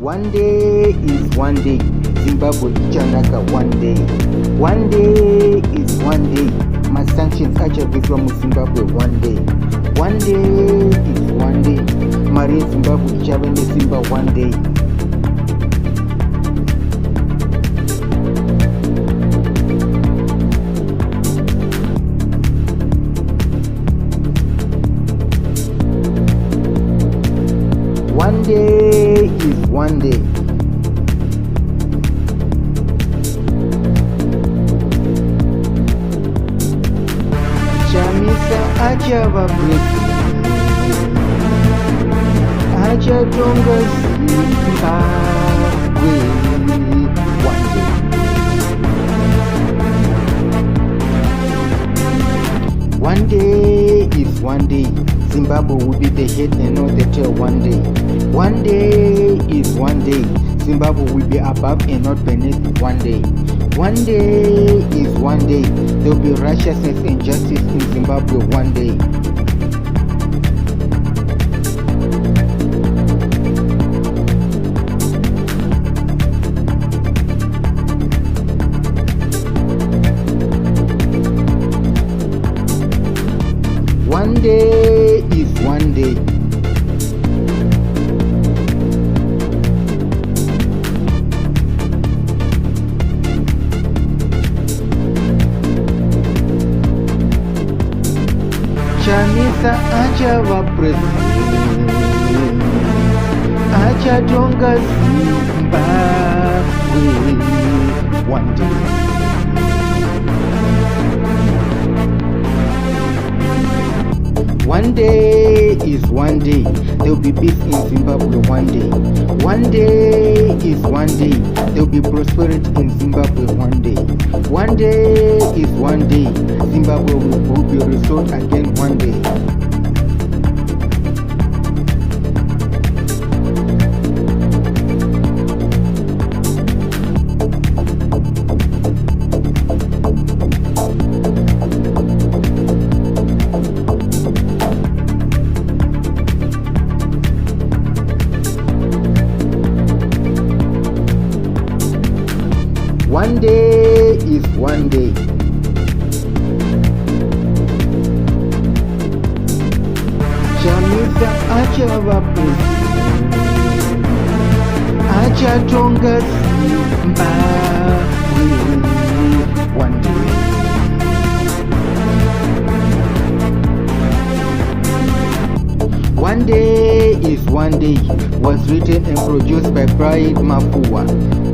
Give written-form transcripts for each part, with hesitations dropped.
One day is one day. Zimbabwe ichanaka one day. One day is one day. Masanctions achabviswa muZimbabwe one day. One day is one day. Mari yeZimbabwe ichava nesimba one day. One day is one day. Chamisa achava president, achatonga Zimbabwe one day. One day is one day. Zimbabwe will be the head and not the tail one day. One day is one day. Zimbabwe will be above and not beneath one day. One day is one day. There will be righteousness and justice in Zimbabwe one day. One day is one day. Chamisa achava president, achatonga Zimbabwe one day. One day is one day. There will be peace in Zimbabwe one day. One day is one day. There will be prosperity in Zimbabwe one day. One day is one day. Zimbabwe will be restored again one day. One day is one day. Chamisa achava president, achatonga Zimbabwe one day. One day is one day was written and produced by Brian Mafua.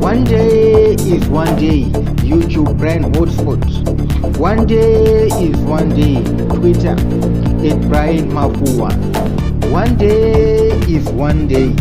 One day is one day. YouTube Brian Hotspot. One day is one day. Twitter @Brian Mafua. One day is one day.